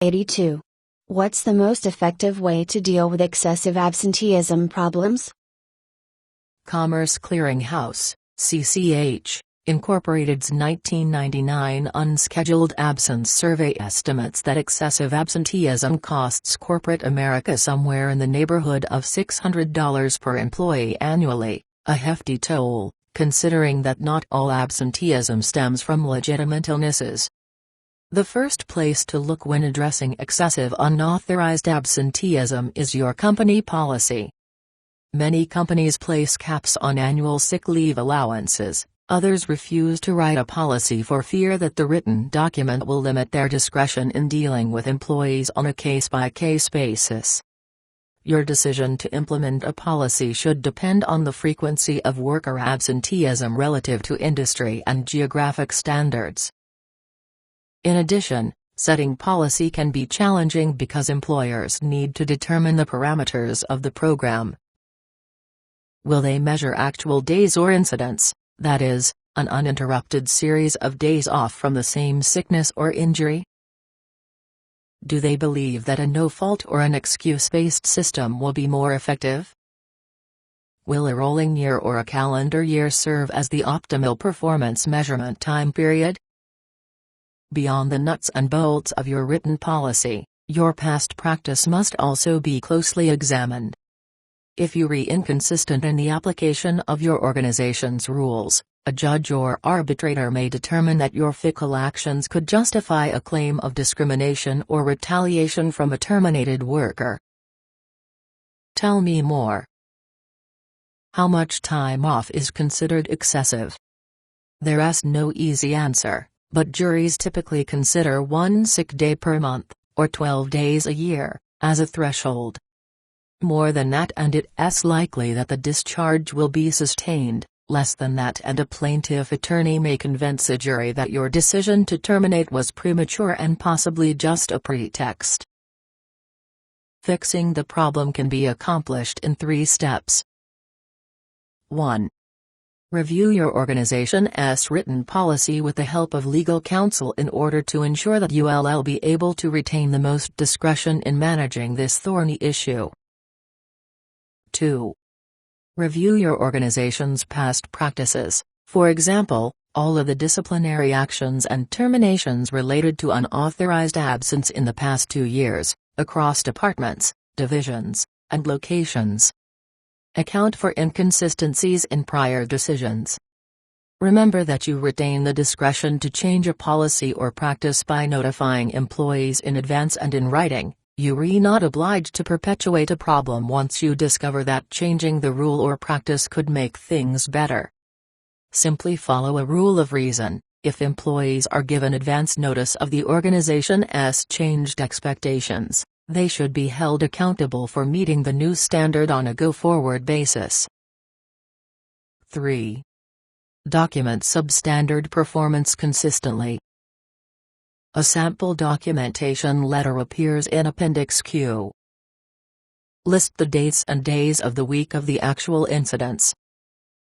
82. What's the most effective way to deal with excessive absenteeism problems? Commerce Clearinghouse, CCH, Incorporated's 1999 Unscheduled Absence Survey estimates that excessive absenteeism costs corporate America somewhere in the neighborhood of $600 per employee annually, a hefty toll, considering that not all absenteeism stems from legitimate illnesses. The first place to look when addressing excessive unauthorized absenteeism is your company policy. Many companies place caps on annual sick leave allowances. Others refuse to write a policy for fear that the written document will limit their discretion in dealing with employees on a case-by-case basis. Your decision to implement a policy should depend on the frequency of worker absenteeism relative to industry and geographic standards. In addition, setting policy can be challenging because employers need to determine the parameters of the program. Will they measure actual days or incidents? That is, an uninterrupted series of days off from the same sickness or injury? Do they believe that a no-fault or an excuse-based system will be more effective? Will a rolling year or a calendar year serve as the optimal performance measurement time period? Beyond the nuts and bolts of your written policy, your past practice must also be closely examined. If you are inconsistent in the application of your organization's rules, a judge or arbitrator may determine that your fickle actions could justify a claim of discrimination or retaliation from a terminated worker. Tell me more. How much time off is considered excessive? There's no easy answer, but juries typically consider 1 sick day per month, or 12 days a year, as a threshold. More than that and it's likely that the discharge will be sustained, less than that and a plaintiff attorney may convince a jury that your decision to terminate was premature and possibly just a pretext. Fixing the problem can be accomplished in 3 steps. 1. Review your organization's written policy with the help of legal counsel in order to ensure that you'll be able to retain the most discretion in managing this thorny issue. 2. Review your organization's past practices, for example, all of the disciplinary actions and terminations related to unauthorized absence in the past 2 years, across departments, divisions, and locations. Account for inconsistencies in prior decisions. Remember that you retain the discretion to change a policy or practice by notifying employees in advance and in writing. You're not obliged to perpetuate a problem once you discover that changing the rule or practice could make things better. Simply follow a rule of reason. If employees are given advance notice of the organization's changed expectations, they should be held accountable for meeting the new standard on a go-forward basis. 3. Document substandard performance consistently. A sample documentation letter appears in Appendix Q. List the dates and days of the week of the actual incidents.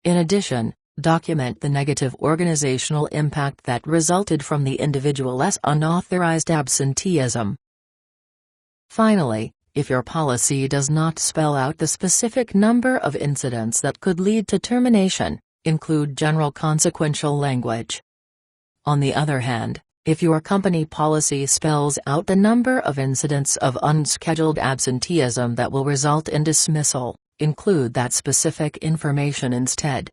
In addition, document the negative organizational impact that resulted from the individual's unauthorized absenteeism. Finally, if your policy does not spell out the specific number of incidents that could lead to termination, include general consequential language. On the other hand, if your company policy spells out the number of incidents of unscheduled absenteeism that will result in dismissal, include that specific information instead.